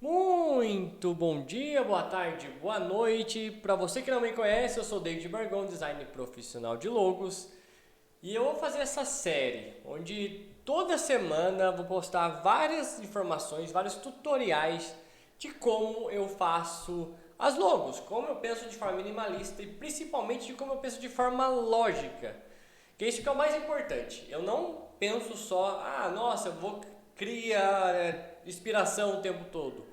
Muito bom dia, boa tarde, boa noite. Para você que não me conhece, eu sou David Bargão, designer profissional de logos. E eu vou fazer essa série, onde toda semana vou postar várias informações, vários tutoriais de como eu faço as logos, como eu penso de forma minimalista e principalmente de como eu penso de forma lógica. Que é isso que é o mais importante. Eu não penso só, nossa, eu vou criar inspiração o tempo todo.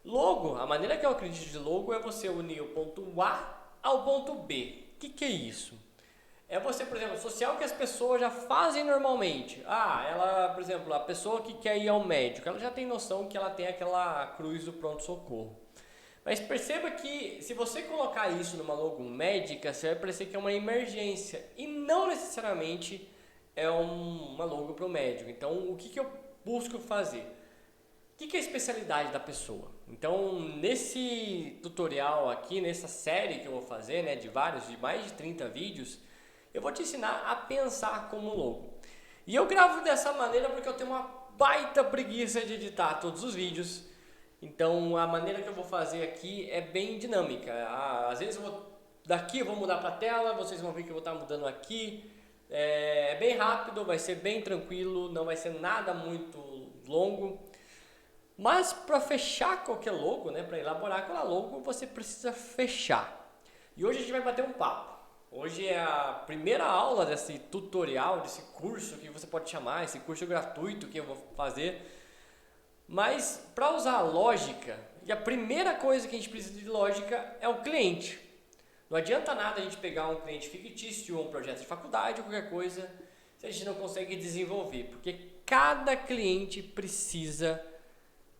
Logo, a maneira que eu acredito de logo é você unir o ponto A ao ponto B. O que é isso? É você, por exemplo, associar o que as pessoas já fazem normalmente. Por exemplo, a pessoa que quer ir ao médico, ela já tem noção que ela tem aquela cruz do pronto-socorro. Mas perceba que se você colocar isso numa logo médica, você vai parecer que é uma emergência e não necessariamente é uma logo para o médico. Então, o que eu busco fazer? O que é a especialidade da pessoa? Então, nesse tutorial aqui, nessa série que eu vou fazer, né, de mais de 30 vídeos, eu vou te ensinar a pensar como logo. E eu gravo dessa maneira porque eu tenho uma baita preguiça de editar todos os vídeos. Então, a maneira que eu vou fazer aqui é bem dinâmica. Às vezes daqui eu vou mudar para a tela, vocês vão ver que eu vou estar mudando aqui. É bem rápido, vai ser bem tranquilo, não vai ser nada muito longo. Mas para fechar qualquer logo, né, para elaborar aquela logo, você precisa fechar. E hoje a gente vai bater um papo. Hoje é a primeira aula desse tutorial, desse curso que você pode chamar, esse curso gratuito que eu vou fazer. Mas para usar a lógica, e a primeira coisa que a gente precisa de lógica é o cliente. Não adianta nada a gente pegar um cliente fictício ou um projeto de faculdade ou qualquer coisa se a gente não consegue desenvolver, porque cada cliente precisa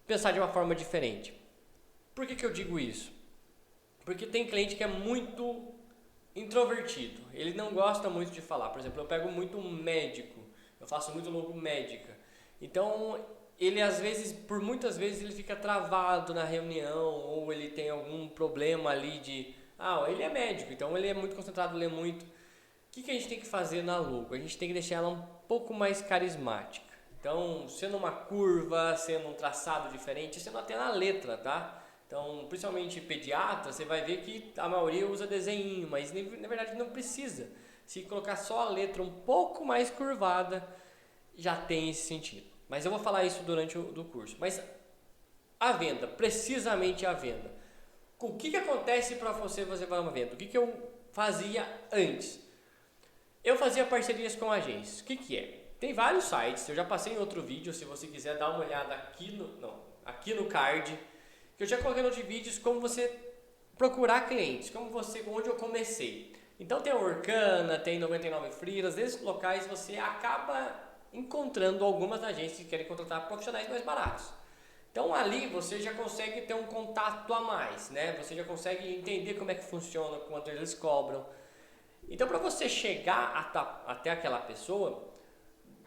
pensar de uma forma diferente. Por que eu digo isso? Porque tem cliente que é muito introvertido, ele não gosta muito de falar. Por exemplo, eu pego muito médico, eu faço muito logo médica. Então, ele às vezes, por muitas vezes, ele fica travado na reunião ou ele tem algum problema ali de... ele é médico, então ele é muito concentrado, lê muito. O que a gente tem que fazer na logo? A gente tem que deixar ela um pouco mais carismática. Então, sendo uma curva, sendo um traçado diferente, sendo até na letra, tá? Então, principalmente pediatra, você vai ver que a maioria usa desenho, mas na verdade não precisa. Se colocar só a letra um pouco mais curvada, já tem esse sentido. Mas eu vou falar isso durante o curso. Mas a venda, precisamente a venda. O que acontece para você fazer uma venda? O que eu fazia antes? Eu fazia parcerias com agências. O que é? Tem vários sites, eu já passei em outro vídeo, se você quiser dar uma olhada aqui no card, que eu já coloquei outros vídeos como você procurar clientes, onde eu comecei. Então tem a Orkana, tem 99 Freelas, nesses locais você acaba encontrando algumas agências que querem contratar profissionais mais baratos. Então ali você já consegue ter um contato a mais, né? Você já consegue entender como é que funciona, quanto eles cobram. Então para você chegar até aquela pessoa,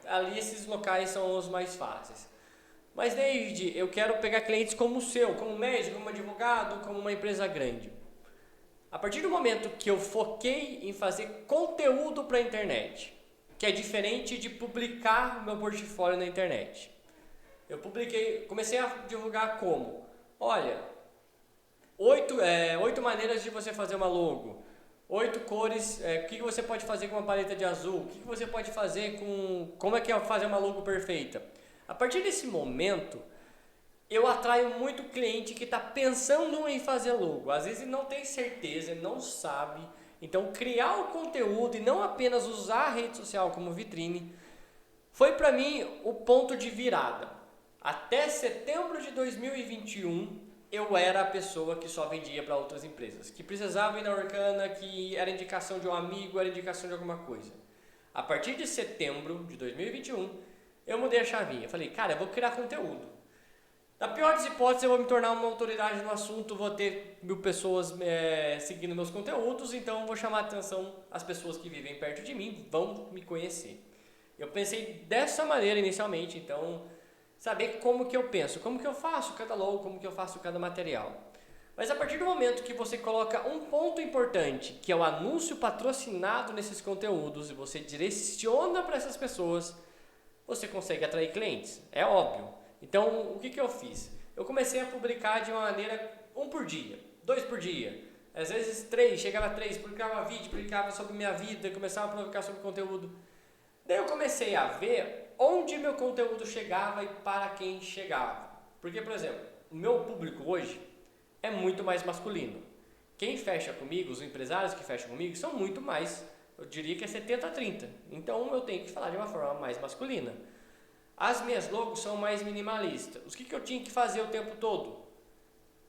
ali esses locais são os mais fáceis. Mas David, eu quero pegar clientes como o seu, como médico, como advogado, como uma empresa grande. A partir do momento que eu foquei em fazer conteúdo para a internet, que é diferente de publicar o meu portfólio na internet. Comecei a divulgar como? Olha, 8 maneiras de você fazer uma logo. 8 cores, o que você pode fazer com uma paleta de azul, o que você pode fazer como é que é fazer uma logo perfeita. A partir desse momento, eu atraio muito cliente que está pensando em fazer logo, às vezes não tem certeza, não sabe, então criar o conteúdo e não apenas usar a rede social como vitrine, foi para mim o ponto de virada. Até setembro de 2021, eu era a pessoa que só vendia para outras empresas, que precisava ir na Orkana, que era indicação de um amigo, era indicação de alguma coisa. A partir de setembro de 2021, eu mudei a chavinha. Falei, cara, eu vou criar conteúdo. Na pior das hipóteses, eu vou me tornar uma autoridade no assunto, vou ter 1000 pessoas seguindo meus conteúdos, então eu vou chamar a atenção, as pessoas que vivem perto de mim vão me conhecer. Eu pensei dessa maneira inicialmente, então... saber como que eu penso, como que eu faço cada logo, como que eu faço cada material. Mas a partir do momento que você coloca um ponto importante, que é o anúncio patrocinado nesses conteúdos, e você direciona para essas pessoas, você consegue atrair clientes, é óbvio. Então, o que eu fiz? eu comecei a publicar de uma maneira um por dia, 2 por dia, às vezes 3, chegava a 3, publicava vídeo, publicava sobre minha vida, começava a publicar sobre conteúdo. Daí eu comecei a ver onde meu conteúdo chegava e para quem chegava. Porque, por exemplo, o meu público hoje é muito mais masculino. Quem fecha comigo, os empresários que fecham comigo, são muito mais, eu diria que é 70-30. Então eu tenho que falar de uma forma mais masculina. As minhas logos são mais minimalistas. O que eu tinha que fazer o tempo todo?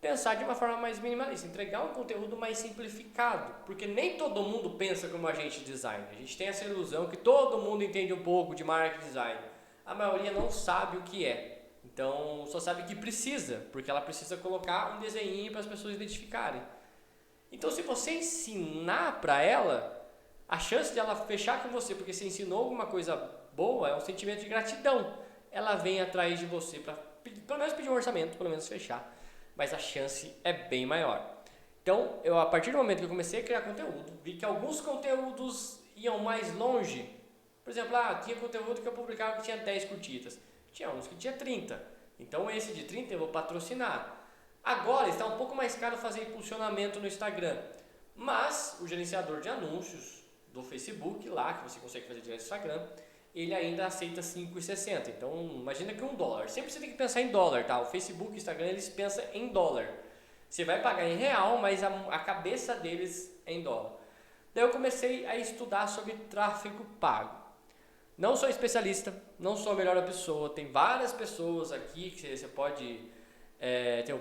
Pensar de uma forma mais minimalista, entregar um conteúdo mais simplificado, porque nem todo mundo pensa como agente de design. A gente tem essa ilusão que todo mundo entende um pouco de marketing design. A maioria não sabe o que é, então só sabe que precisa, porque ela precisa colocar um desenho para as pessoas identificarem. Então se você ensinar para ela, a chance de ela fechar com você porque você ensinou alguma coisa boa é um sentimento de gratidão. Ela vem atrás de você para pelo menos pedir um orçamento, pelo menos fechar. Mas a chance é bem maior. Então, eu a partir do momento que eu comecei a criar conteúdo, vi que alguns conteúdos iam mais longe. Por exemplo, tinha conteúdo que eu publicava que tinha 10 curtidas. Tinha uns que tinha 30. Então, esse de 30 eu vou patrocinar. Agora, está um pouco mais caro fazer impulsionamento no Instagram. Mas, o gerenciador de anúncios do Facebook, lá, que você consegue fazer direto no Instagram, ele ainda aceita 5,60. Então, imagina que $1. Sempre você tem que pensar em dólar, tá? O Facebook e o Instagram, eles pensam em dólar. Você vai pagar em real, mas a cabeça deles é em dólar. Daí eu comecei a estudar sobre tráfego pago. Não sou especialista, não sou a melhor pessoa. Tem várias pessoas aqui que você pode... tem o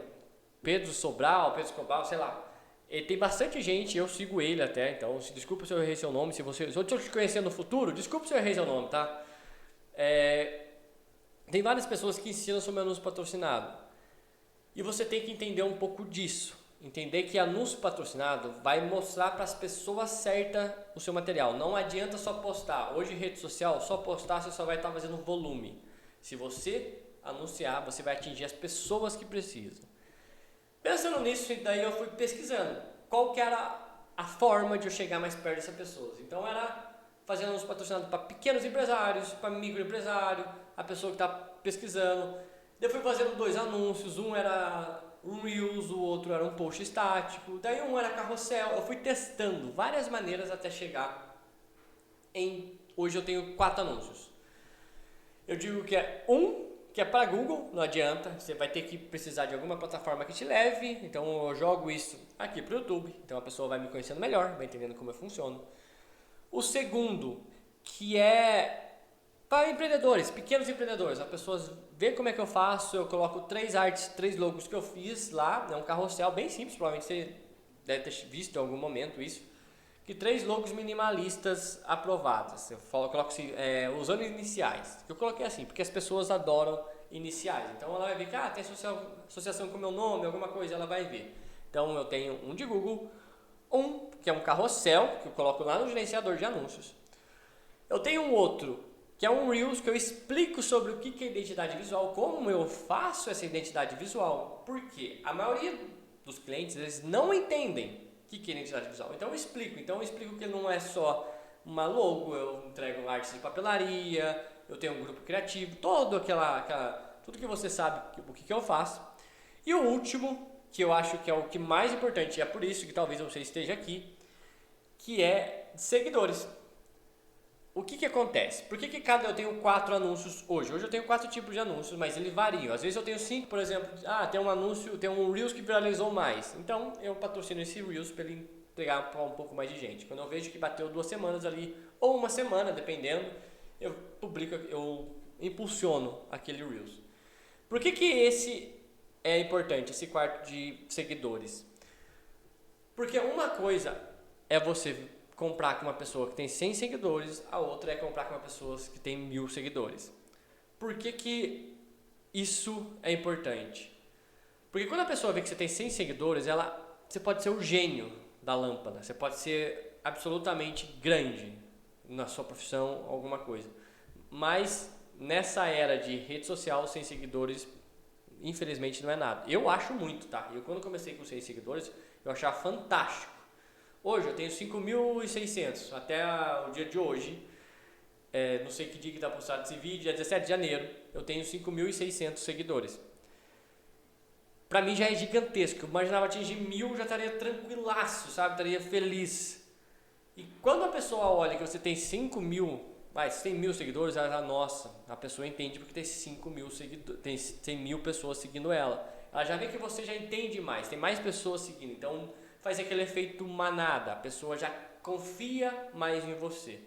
Pedro Sobral, Pedro Escobar, sei lá. Tem bastante gente, eu sigo ele até, então desculpa se eu errei seu nome, se eu estou te conhecendo no futuro, desculpa se eu errei seu nome, tá? Tem várias pessoas que ensinam sobre anúncio patrocinado e você tem que entender um pouco disso, entender que anúncio patrocinado vai mostrar para as pessoas certas o seu material, não adianta só postar, hoje em rede social, só postar você só vai estar fazendo volume, se você anunciar, você vai atingir as pessoas que precisam. Pensando nisso, daí eu fui pesquisando qual que era a forma de eu chegar mais perto dessas pessoas. Então era fazendo anúncio patrocinado para pequenos empresários, para microempresário, a pessoa que está pesquisando. Daí eu fui fazendo 2 anúncios, um era um Reels, o outro era um post estático, daí um era carrossel. Eu fui testando várias maneiras até chegar hoje eu tenho 4 anúncios. Eu digo que é que é para Google, não adianta, você vai ter que precisar de alguma plataforma que te leve, então eu jogo isso aqui para o YouTube, então a pessoa vai me conhecendo melhor, vai entendendo como eu funciono. O segundo, que é para empreendedores, pequenos empreendedores, as pessoas veem como é que eu faço, eu coloco 3 artes, 3 logos que eu fiz lá, é um carrossel bem simples, provavelmente você deve ter visto em algum momento isso, que 3 logos minimalistas aprovados. Eu coloco assim, usando iniciais. Eu coloquei assim, porque as pessoas adoram iniciais. Então ela vai ver que tem associação com o meu nome, alguma coisa, ela vai ver. Então eu tenho um de Google, um que é um carrossel, que eu coloco lá no gerenciador de anúncios. Eu tenho um outro, que é um Reels, que eu explico sobre o que é identidade visual, como eu faço essa identidade visual. Porque a maioria dos clientes, eles não entendem o que é identidade visual. Então eu explico que não é só uma logo, eu entrego artes de papelaria, eu tenho um grupo criativo, tudo que você sabe o que eu faço. E o último, que eu acho que é o que mais importante, e é por isso que talvez você esteja aqui, que é seguidores. O que acontece? Por que eu tenho 4 anúncios hoje? Hoje eu tenho 4 tipos de anúncios, mas eles variam. Às vezes eu tenho 5, por exemplo, tem um anúncio, tem um Reels que viralizou mais. Então eu patrocino esse Reels para ele entregar para um pouco mais de gente. Quando eu vejo que bateu 2 semanas ali, ou 1 semana, dependendo, eu impulsiono aquele Reels. Por que esse é importante, esse quarto de seguidores? Porque uma coisa é você comprar com uma pessoa que tem 100 seguidores, a outra é comprar com uma pessoa que tem 1000 seguidores. Por que isso é importante? Porque quando a pessoa vê que você tem 100 seguidores, você pode ser o gênio da lâmpada, você pode ser absolutamente grande na sua profissão, alguma coisa. Mas nessa era de rede social, 100 seguidores, infelizmente não é nada. Eu acho muito, tá? Eu quando comecei com 100 seguidores, eu achava fantástico. Hoje eu tenho 5.600, até o dia de hoje, não sei que dia que está postado esse vídeo, é 17 de janeiro, eu tenho 5.600 seguidores. pra mim já é gigantesco. Eu imaginava atingir 1000, já estaria tranquilaço, sabe? Estaria feliz. E quando a pessoa olha que você tem 5.000, vai, 100.000 seguidores, ela já, nossa, a pessoa entende porque tem 5.000 seguidores, tem 100.000 pessoas seguindo ela. Ela já vê que você já entende mais, tem mais pessoas seguindo. Então faz aquele efeito manada, a pessoa já confia mais em você.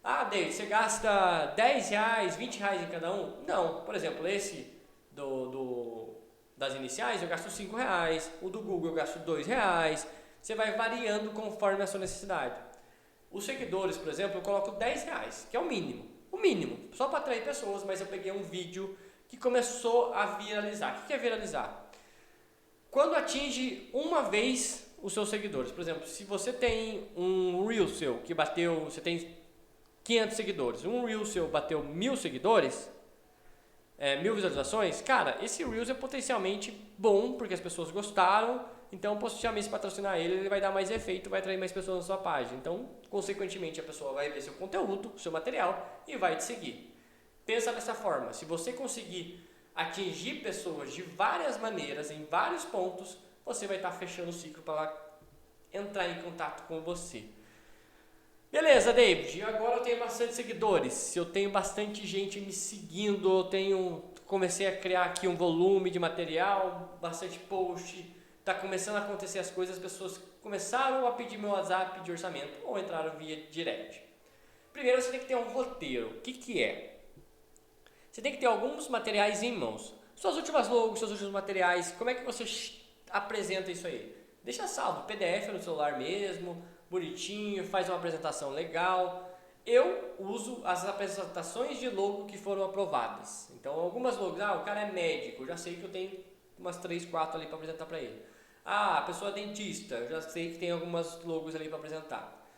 Ah, David, você gasta 10 reais, 20 reais em cada um? Não, por exemplo, esse das iniciais eu gasto 5 reais, o do Google eu gasto 2 reais, você vai variando conforme a sua necessidade. Os seguidores, por exemplo, eu coloco 10 reais, que é o mínimo, só para atrair pessoas, mas eu peguei um vídeo que começou a viralizar. O que é viralizar? Quando atinge uma vez os seus seguidores, por exemplo, se você tem um Reel seu que bateu, você tem 500 seguidores, um Reel seu bateu 1.000 seguidores, 1.000 visualizações, cara, esse Reels é potencialmente bom, porque as pessoas gostaram, então possivelmente se patrocinar ele vai dar mais efeito, vai atrair mais pessoas na sua página, então consequentemente a pessoa vai ver seu conteúdo, seu material e vai te seguir. Pensa dessa forma, se você conseguir atingir pessoas de várias maneiras, em vários pontos, você vai estar fechando o ciclo para ela entrar em contato com você. Beleza, David, agora eu tenho bastante seguidores, eu tenho bastante gente me seguindo, comecei a criar aqui um volume de material, bastante post, está começando a acontecer as coisas, as pessoas começaram a pedir meu WhatsApp de orçamento ou entraram via direct. Primeiro você tem que ter um roteiro. O que é? Você tem que ter alguns materiais em mãos. Suas últimas logos, seus últimos materiais, como é que você apresenta isso aí? Deixa salvo, PDF no celular mesmo, bonitinho, faz uma apresentação legal. Eu uso as apresentações de logo que foram aprovadas. Então algumas logos, o cara é médico, eu já sei que eu tenho umas 3, 4 ali para apresentar para ele. A pessoa é dentista, eu já sei que tem algumas logos ali para apresentar.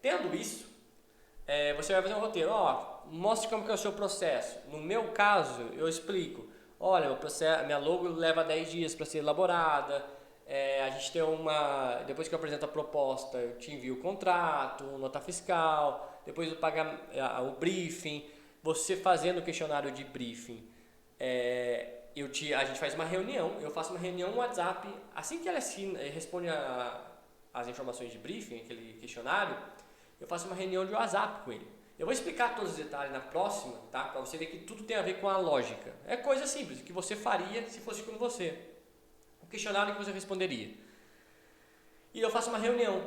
Tendo isso, você vai fazer um roteiro, mostre como que é o seu processo. No meu caso, eu explico, olha, minha logo leva 10 dias para ser elaborada, a gente tem depois que eu apresento a proposta, eu te envio o contrato, nota fiscal, depois eu pago o briefing, você fazendo o questionário de briefing, a gente faz uma reunião, eu faço uma reunião no WhatsApp, assim que ela responde as informações de briefing, aquele questionário, eu faço uma reunião de WhatsApp com ele. Eu vou explicar todos os detalhes na próxima, tá? Para você ver que tudo tem a ver com a lógica. É coisa simples, que você faria se fosse com você. O questionário que você responderia. E eu faço uma reunião.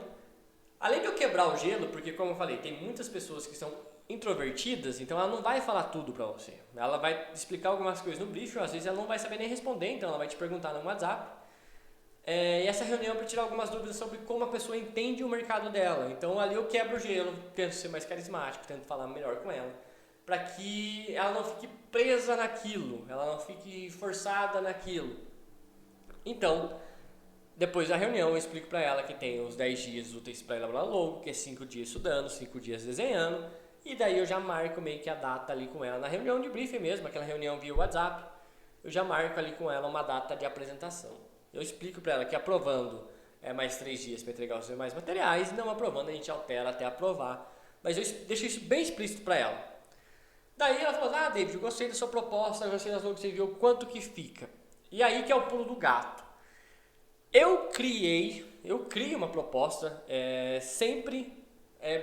Além de eu quebrar o gelo, porque como eu falei, tem muitas pessoas que são introvertidas, então ela não vai falar tudo para você. Ela vai explicar algumas coisas no briefing, às vezes ela não vai saber nem responder, então ela vai te perguntar no WhatsApp. E essa reunião é para tirar algumas dúvidas sobre como a pessoa entende o mercado dela. Então ali eu quebro o gelo, tento ser mais carismático, tento falar melhor com ela, para que ela não fique presa naquilo, ela não fique forçada naquilo. Então, depois da reunião eu explico para ela que tem os 10 dias úteis para elaborar logo, que é 5 dias estudando, 5 dias desenhando, e daí eu já marco meio que a data ali com ela na reunião de briefing mesmo, aquela reunião via WhatsApp, eu já marco ali com ela uma data de apresentação. Eu explico para ela que aprovando mais 3 dias para entregar os demais materiais, não aprovando a gente altera até aprovar, mas eu deixo isso bem explícito para ela. Daí ela falou, David, eu gostei da sua proposta, eu gostei das logos que você viu, quanto que fica? E aí que é o pulo do gato. Eu crio uma proposta sempre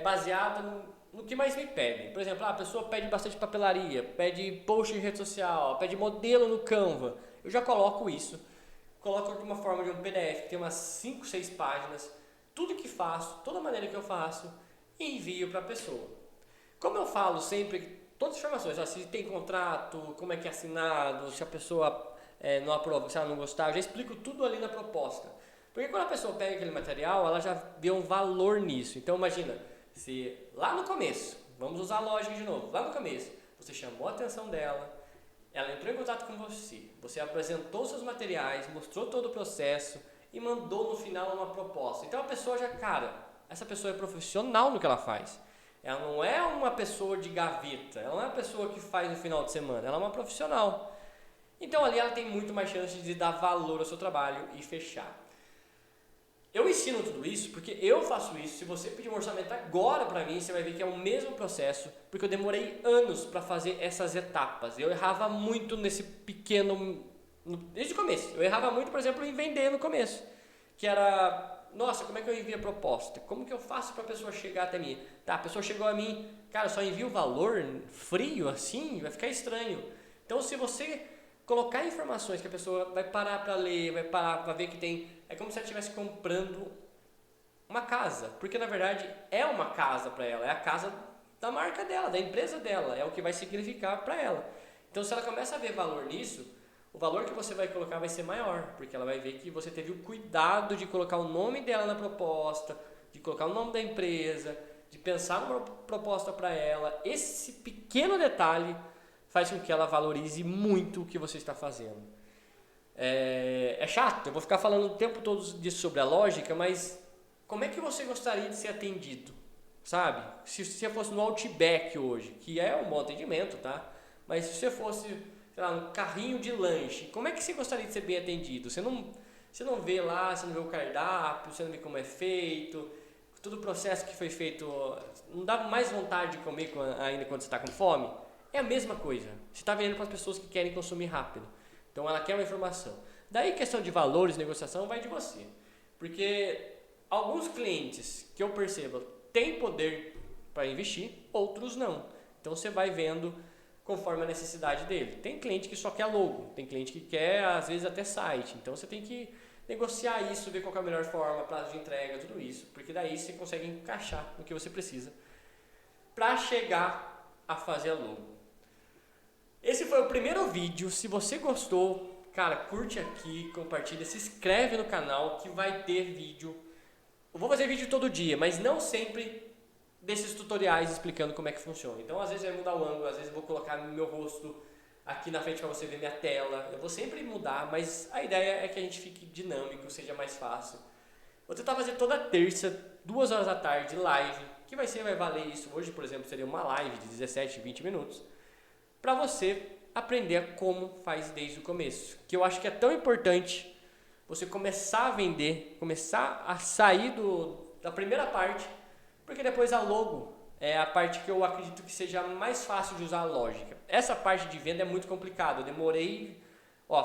baseada no que mais me pedem. Por exemplo, a pessoa pede bastante papelaria, pede post em rede social, pede modelo no Canva. Eu já coloco isso. Coloco de uma forma de um PDF que tem umas 5, 6 páginas, tudo que faço, toda maneira que eu faço, e envio para a pessoa. Como eu falo sempre, todas as informações, se tem contrato, como é que é assinado, se a pessoa não aprova, se ela não gostar, eu já explico tudo ali na proposta. Porque quando a pessoa pega aquele material, ela já vê um valor nisso. Então imagina, se lá no começo, vamos usar a lógica de novo, lá no começo, você chamou a atenção dela, ela entrou em contato com você apresentou seus materiais, mostrou todo o processo e mandou no final uma proposta. Então a pessoa essa pessoa é profissional no que ela faz. Ela não é uma pessoa de gaveta, ela não é uma pessoa que faz no final de semana, ela é uma profissional. Então ali ela tem muito mais chance de dar valor ao seu trabalho e fechar. Eu ensino tudo isso porque eu faço isso. Se você pedir um orçamento agora para mim, você vai ver que é o mesmo processo, porque eu demorei anos para fazer essas etapas. Eu errava muito Desde o começo. Eu errava muito, por exemplo, em vender no começo. Que era, nossa, como é que eu envio a proposta? Como que eu faço para a pessoa chegar até mim? Tá, a pessoa chegou a mim, cara, só envio o valor frio assim, vai ficar estranho. Então, se você colocar informações que a pessoa vai parar para ler, vai parar para ver que tem, é como se ela estivesse comprando uma casa, porque na verdade é uma casa para ela, é a casa da marca dela, da empresa dela, é o que vai significar para ela. Então, se ela começa a ver valor nisso, o valor que você vai colocar vai ser maior, porque ela vai ver que você teve o cuidado de colocar o nome dela na proposta, de colocar o nome da empresa, de pensar numa proposta para ela. Esse pequeno detalhe faz com que ela valorize muito o que você está fazendo. É chato, eu vou ficar falando o tempo todo disso sobre a lógica, mas como é que você gostaria de ser atendido? Sabe? Se você fosse no Outback hoje, que é um bom atendimento, tá? Mas se você fosse, sei lá, um carrinho de lanche, como é que você gostaria de ser bem atendido? Você não vê lá, você não vê o cardápio, você não vê como é feito, todo o processo que foi feito, não dá mais vontade de comer ainda quando você está com fome? É a mesma coisa. Você está vendendo para as pessoas que querem consumir rápido. Então ela quer uma informação. Daí questão de valores, negociação, vai de você. Porque alguns clientes que eu percebo têm poder para investir, outros não. Então você vai vendo conforme a necessidade dele. Tem cliente que só quer logo, tem cliente que quer às vezes até site. Então você tem que negociar isso, ver qual é a melhor forma, prazo de entrega, tudo isso. Porque daí você consegue encaixar no que você precisa para chegar a fazer a logo. Esse foi o primeiro vídeo. Se você gostou, cara, curte aqui, compartilha, se inscreve no canal que vai ter vídeo. Eu vou fazer vídeo todo dia, mas não sempre desses tutoriais explicando como é que funciona. Então, às vezes eu vou mudar o ângulo, às vezes eu vou colocar meu rosto aqui na frente para você ver minha tela. Eu vou sempre mudar, mas a ideia é que a gente fique dinâmico, seja mais fácil. Vou tentar fazer toda terça, 2 horas da tarde, live, que vai valer isso. Hoje, por exemplo, seria uma live de 17, 20 minutos, para você aprender como faz desde o começo. Que eu acho que é tão importante você começar a vender, começar a sair da primeira parte, porque depois a logo é a parte que eu acredito que seja mais fácil de usar a lógica. Essa parte de venda é muito complicada. Eu demorei,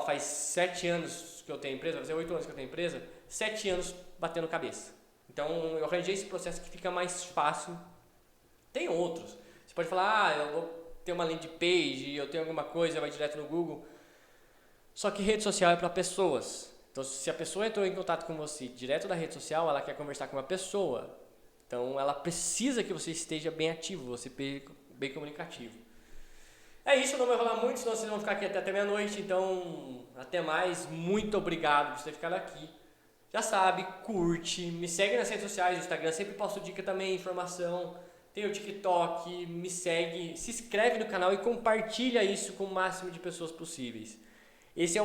faz 7 anos que eu tenho empresa, vai fazer 8 anos que eu tenho empresa, 7 anos batendo cabeça. Então eu arranjei esse processo que fica mais fácil. Tem outros. Você pode falar, eu vou ter uma landing page, eu tenho alguma coisa, vai direto no Google. Só que rede social é para pessoas. Então, se a pessoa entrou em contato com você direto da rede social, ela quer conversar com uma pessoa. Então, ela precisa que você esteja bem ativo, você bem comunicativo. É isso, eu não vou falar muito, senão vocês vão ficar aqui até meia-noite. Então, até mais. Muito obrigado por ter ficado aqui. Já sabe, curte, me segue nas redes sociais, no Instagram, sempre posto dica também, informação. Tem o TikTok, me segue, se inscreve no canal e compartilha isso com o máximo de pessoas possíveis. Esse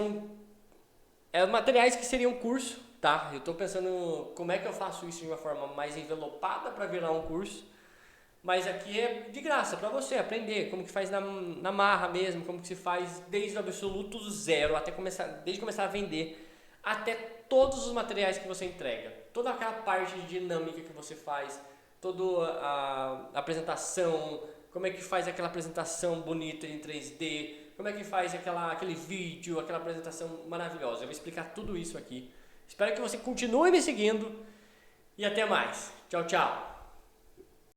é materiais que seria um curso, tá? Eu estou pensando como é que eu faço isso de uma forma mais envelopada para virar um curso. Mas aqui é de graça para você aprender como que faz na marra mesmo, como que se faz desde o absoluto zero até desde começar a vender até todos os materiais que você entrega, toda aquela parte de dinâmica que você faz, toda a apresentação, como é que faz aquela apresentação bonita em 3D, como é que faz aquele vídeo, aquela apresentação maravilhosa. Eu vou explicar tudo isso aqui. Espero que você continue me seguindo e até mais. Tchau, tchau.